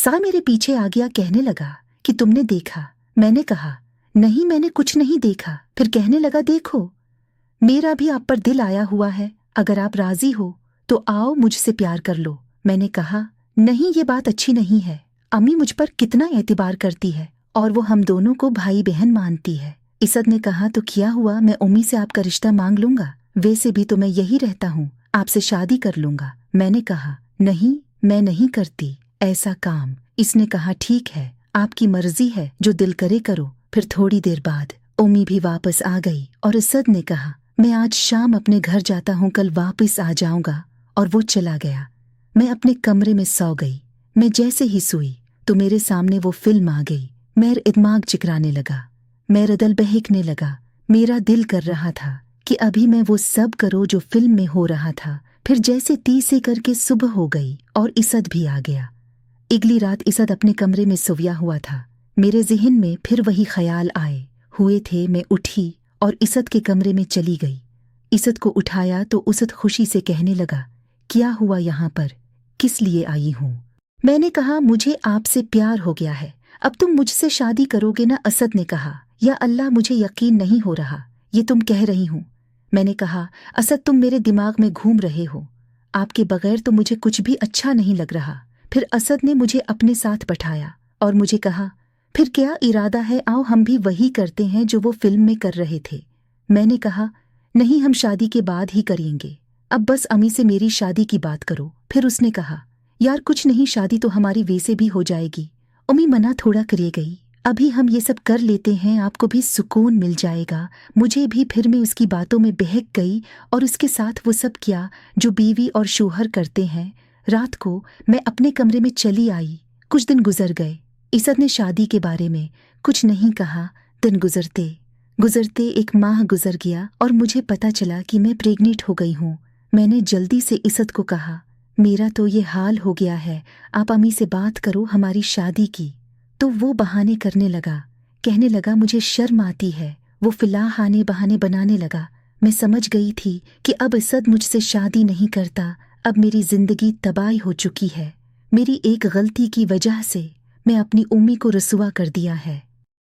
सा मेरे पीछे आ गया, कहने लगा कि तुमने देखा। मैंने कहा नहीं, मैंने कुछ नहीं देखा। फिर कहने लगा देखो, मेरा भी आप पर दिल आया हुआ है, अगर आप राजी हो तो आओ मुझसे प्यार कर लो। मैंने कहा नहीं, ये बात अच्छी नहीं है। अम्मी मुझ पर कितना एतबार करती है और वो हम दोनों को भाई बहन मानती है। इसद ने कहा तो क्या हुआ, मैं उम्मी से आपका रिश्ता मांग लूंगा, वैसे भी तो मैं यही रहता हूँ, आपसे शादी कर लूंगा। मैंने कहा नहीं, मैं नहीं करती ऐसा काम। इसने कहा ठीक है, आपकी मर्जी है, जो दिल करे करो। फिर थोड़ी देर बाद उम्मी भी वापस आ गई और इसद ने कहा मैं आज शाम अपने घर जाता हूँ, कल वापस आ जाऊंगा। और वो चला गया। मैं अपने कमरे में सो गई। मैं जैसे ही सोई तो मेरे सामने वो फिल्म आ गई। मेरा दिमाग चिकराने लगा, मेरा दिल बहकने लगा। मेरा दिल कर रहा था कि अभी मैं वो सब करो जो फिल्म में हो रहा था। फिर जैसे तीसे करके सुबह हो गई और इसद भी आ गया। अगली रात इसद अपने कमरे में सोया हुआ था। मेरे ज़हन में फिर वही ख्याल आए हुए थे। मैं उठी और इसद के कमरे में चली गई। इसद को उठाया तो उसद खुशी से कहने लगा क्या हुआ यहाँ पर, किस लिए आई हूँ? मैंने कहा मुझे आपसे प्यार हो गया है, अब तुम मुझसे शादी करोगे ना? असद ने कहा या अल्लाह, मुझे यकीन नहीं हो रहा ये तुम कह रही हूँ। मैंने कहा असद, तुम मेरे दिमाग में घूम रहे हो, आपके बगैर तो मुझे कुछ भी अच्छा नहीं लग रहा। फिर असद ने मुझे अपने साथ बैठाया और मुझे कहा फिर क्या इरादा है, आओ हम भी वही करते हैं जो वो फिल्म में कर रहे थे। मैंने कहा नहीं, हम शादी के बाद ही करेंगे, अब बस अम्मी से मेरी शादी की बात करो। फिर उसने कहा यार कुछ नहीं, शादी तो हमारी वैसे भी हो जाएगी। अम्मी मना थोड़ा करे गई, अभी हम ये सब कर लेते हैं, आपको भी सुकून मिल जाएगा, मुझे भी। फिर मैं उसकी बातों में बहक गई और उसके साथ वो सब किया जो बीवी और शोहर करते हैं। रात को मैं अपने कमरे में चली आई। कुछ दिन गुजर गए। इसद ने शादी के बारे में कुछ नहीं कहा। दिन गुजरते गुजरते 1 माह गुजर गया और मुझे पता चला कि मैं प्रेग्नेंट हो गई हूँ। मैंने जल्दी से इसद को कहा मेरा तो ये हाल हो गया है, आप अम्मी से बात करो हमारी शादी की। तो वो बहाने करने लगा, कहने लगा मुझे शर्म आती है। वो फिलाहाने बहाने बनाने लगा। मैं समझ गई थी कि अब इसद मुझसे शादी नहीं करता, अब मेरी जिंदगी तबाह हो चुकी है। मेरी एक गलती की वजह से मैं अपनी उम्मी को रसुआ कर दिया है।